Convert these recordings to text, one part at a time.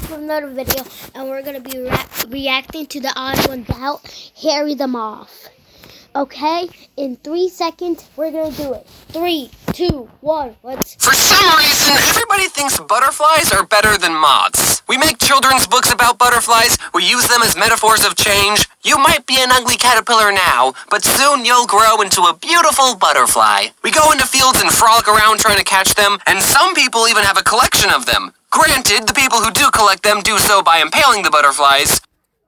to another video, and we're going to be reacting to the odd ones out, Harry the Moth. Okay, in 3 seconds, we're going to do it. 3, 2, 1, let's... For some reason, everybody thinks butterflies are better than moths. We make children's books about butterflies, we use them as metaphors of change. You might be an ugly caterpillar now, but soon you'll grow into a beautiful butterfly. We go into fields and frolic around trying to catch them, and some people even have a collection of them. Granted, the people who do collect them do so by impaling the butterflies,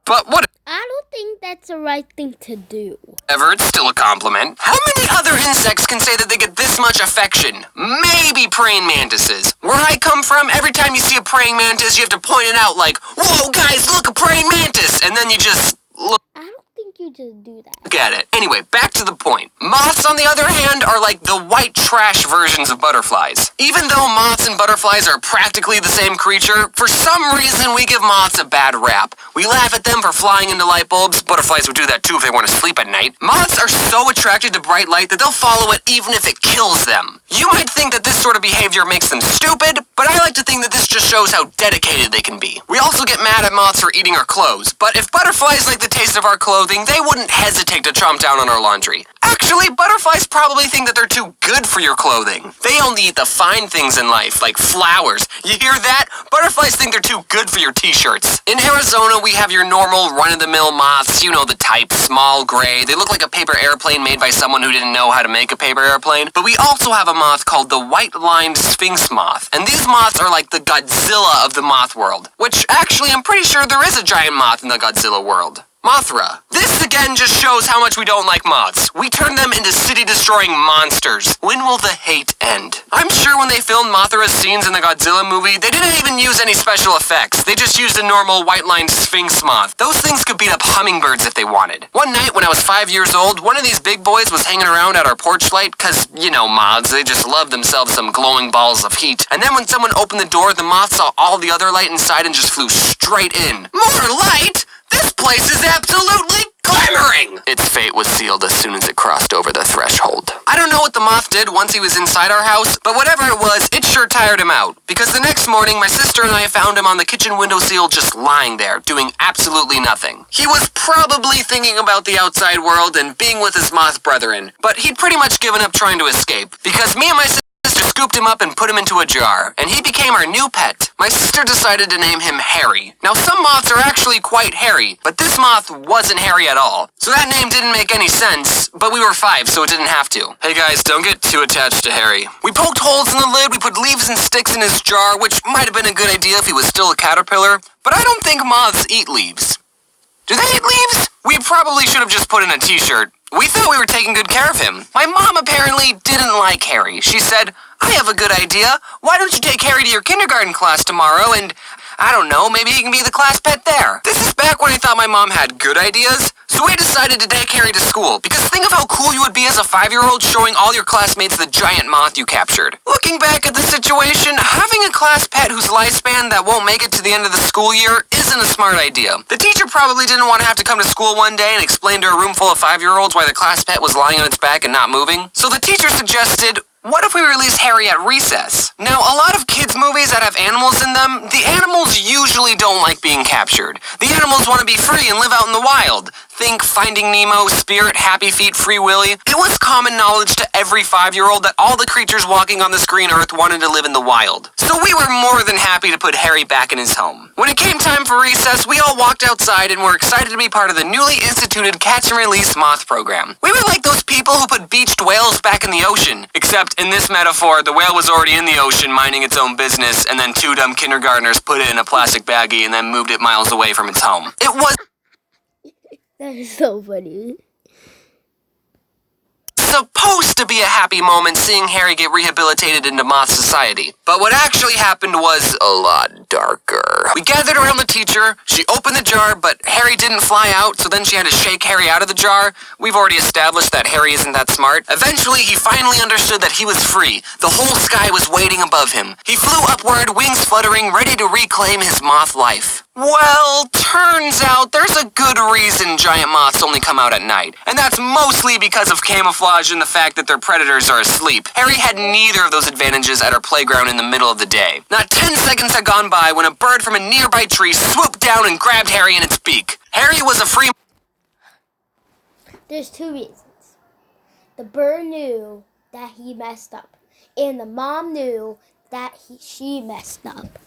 but what... I don't think that's the right thing to do. It's still a compliment. How many other insects can say that they get this much affection? Maybe praying mantises. Where I come from, every time you see a praying mantis, you have to point it out like, "Whoa, guys, look, a praying mantis!" And then you just look... I don't think you just do that. Get it. Anyway, back to the point. Moths, on the other hand, are like the white trash versions of butterflies. Even though moths and butterflies are practically the same creature, for some reason we give moths a bad rap. We laugh at them for flying into light bulbs. Butterflies would do that too if they want to sleep at night. Moths are so attracted to bright light that they'll follow it even if it kills them. You might think that this sort of behavior makes them stupid, but I like to think that this just shows how dedicated they can be. We also get mad at moths for eating our clothes, but if butterflies like the taste of our clothing, they wouldn't hesitate to chomp down on our laundry. Actually, butterflies probably think that they're too good for your clothing. They only eat the fine things in life, like flowers. You hear that? Butterflies think they're too good for your t-shirts. In Arizona, we have your normal run-of-the-mill moths, you know the type, small, gray. They look like a paper airplane made by someone who didn't know how to make a paper airplane. But we also have a moth called the white-lined sphinx moth. And these moths are like the Godzilla of the moth world. Which, actually, I'm pretty sure there is a giant moth in the Godzilla world. Mothra. This again just shows how much we don't like moths. We turn them into city-destroying monsters. When will the hate end? I'm sure when they filmed Mothra's scenes in the Godzilla movie, they didn't even use any special effects. They just used a normal white-lined sphinx moth. Those things could beat up hummingbirds if they wanted. One night when I was 5 years old, one of these big boys was hanging around at our porch light, cause, you know, moths, they just love themselves some glowing balls of heat. And then when someone opened the door, the moth saw all the other light inside and just flew straight in. More light? This place is absolutely glimmering! Its fate was sealed as soon as it crossed over the threshold. I don't know what the moth did once he was inside our house, but whatever it was, it sure tired him out. Because the next morning, my sister and I found him on the kitchen windowsill just lying there, doing absolutely nothing. He was probably thinking about the outside world and being with his moth brethren, but he'd pretty much given up trying to escape. Because me and my sister scooped him up and put him into a jar, and he became our new pet. My sister decided to name him Harry. Now, some moths are actually quite hairy, but this moth wasn't hairy at all. So that name didn't make any sense, but we were 5, so it didn't have to. Hey guys, don't get too attached to Harry. We poked holes in the lid, we put leaves and sticks in his jar, which might have been a good idea if he was still a caterpillar, but I don't think moths eat leaves. Do they eat leaves? We probably should have just put in a t-shirt. We thought we were taking good care of him. My mom apparently didn't like Harry. She said, "I have a good idea. Why don't you take Harry to your kindergarten class tomorrow and, I don't know, maybe he can be the class pet there." This is back when I thought my mom had good ideas. So we decided to take Harry to school, because think of how cool you would be as a 5-year-old showing all your classmates the giant moth you captured. Looking back at the situation, having a class pet whose lifespan that won't make it to the end of the school year isn't a smart idea. The teacher probably didn't want to have to come to school one day and explain to a room full of 5-year-olds why the class pet was lying on its back and not moving. So the teacher suggested, what if we release Harry at recess? Now, a lot of kids' movies that have animals in them, the animals usually don't like being captured. The animals want to be free and live out in the wild. Think Finding Nemo, Spirit, Happy Feet, Free Willy. It was common knowledge to every 5-year-old that all the creatures walking on this green earth wanted to live in the wild. So we were more than happy to put Harry back in his home. When it came time for recess, we all walked outside and were excited to be part of the newly instituted Catch and Release Moth program. We were like those people who put beached whales back in the ocean. Except in this metaphor, the whale was already in the ocean minding its own business, and then 2 dumb kindergartners put it in a plastic baggie and then moved it miles away from its home. It was That is so funny. supposed to be a happy moment seeing Harry get rehabilitated into moth society. But what actually happened was a lot darker. We gathered around the teacher, she opened the jar, but Harry didn't fly out, so then she had to shake Harry out of the jar. We've already established that Harry isn't that smart. Eventually, he finally understood that he was free. The whole sky was waiting above him. He flew upward, wings fluttering, ready to reclaim his moth life. Well, turns out there's a good reason giant moths only come out at night. And that's mostly because of camouflage and the fact that their predators are asleep. Harry had neither of those advantages at our playground in the middle of the day. Not 10 seconds had gone by when a bird from a nearby tree swooped down and grabbed Harry in its beak. Harry was a free... There's two reasons. The bird knew that he messed up, and the mom knew that she messed up.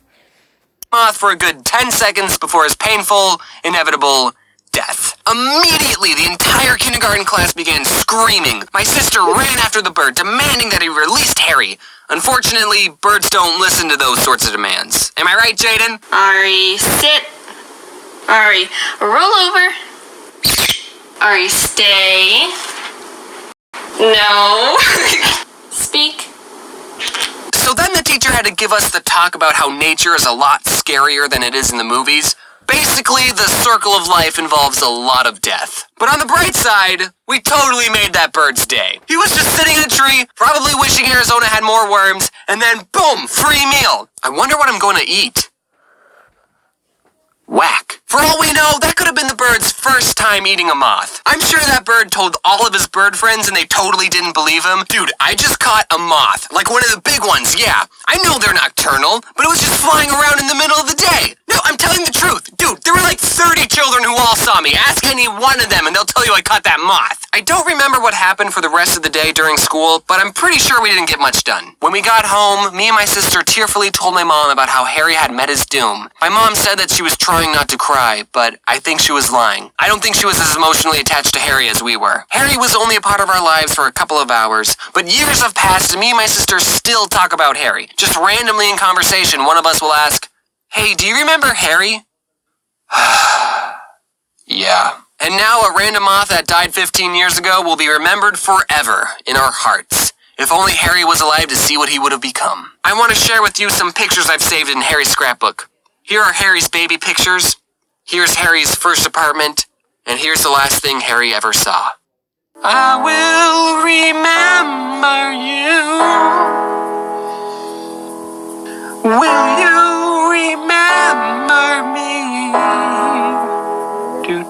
Moth for a good 10 seconds before his painful, inevitable death. Immediately, the entire kindergarten class began screaming. My sister ran after the bird, demanding that he released Harry. Unfortunately, birds don't listen to those sorts of demands. Am I right, Jaden? Ari, sit. Ari, roll over. Ari, stay. No. Speak. So then the teacher had to give us the talk about how nature is a lot scarier than it is in the movies. Basically, the circle of life involves a lot of death. But on the bright side, we totally made that bird's day. He was just sitting in a tree, probably wishing Arizona had more worms, and then boom, free meal. I wonder what I'm going to eat. Whack. For all we know, that could have been the bird's first time eating a moth. I'm sure that bird told all of his bird friends and they totally didn't believe him. Dude, I just caught a moth. Like one of the big ones, yeah. I know they're nocturnal, but it was just flying around in the middle of the day. No, I'm telling the truth. Dude, there were like 30 children who all saw me. Ask any one of them and they'll tell you I caught that moth. I don't remember what happened for the rest of the day during school, but I'm pretty sure we didn't get much done. When we got home, me and my sister tearfully told my mom about how Harry had met his doom. My mom said that she was trying not to cry, but I think she was lying. I don't think she was as emotionally attached to Harry as we were. Harry was only a part of our lives for a couple of hours, but years have passed and me and my sister still talk about Harry. Just randomly in conversation, one of us will ask, "Hey, do you remember Harry?" Yeah. And now a random moth that died 15 years ago will be remembered forever in our hearts. If only Harry was alive to see what he would have become. I want to share with you some pictures I've saved in Harry's scrapbook. Here are Harry's baby pictures. Here's Harry's first apartment. And here's the last thing Harry ever saw. I will remember you. Will you remember me?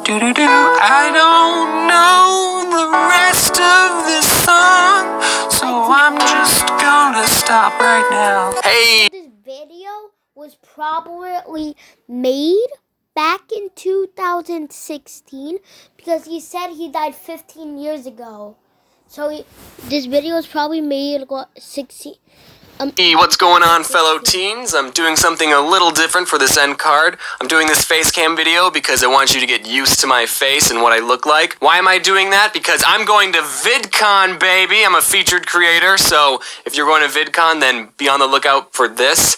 Do. I don't know the rest of this song, so I'm just gonna stop right now. Hey! This video was probably made back in 2016 because he said he died 15 years ago. So this video was probably made 16. Hey, what's going on, fellow teens? I'm doing something a little different for this end card. I'm doing this face cam video because I want you to get used to my face and what I look like. Why am I doing that? Because I'm going to VidCon, baby. I'm a featured creator, so if you're going to VidCon, then be on the lookout for this.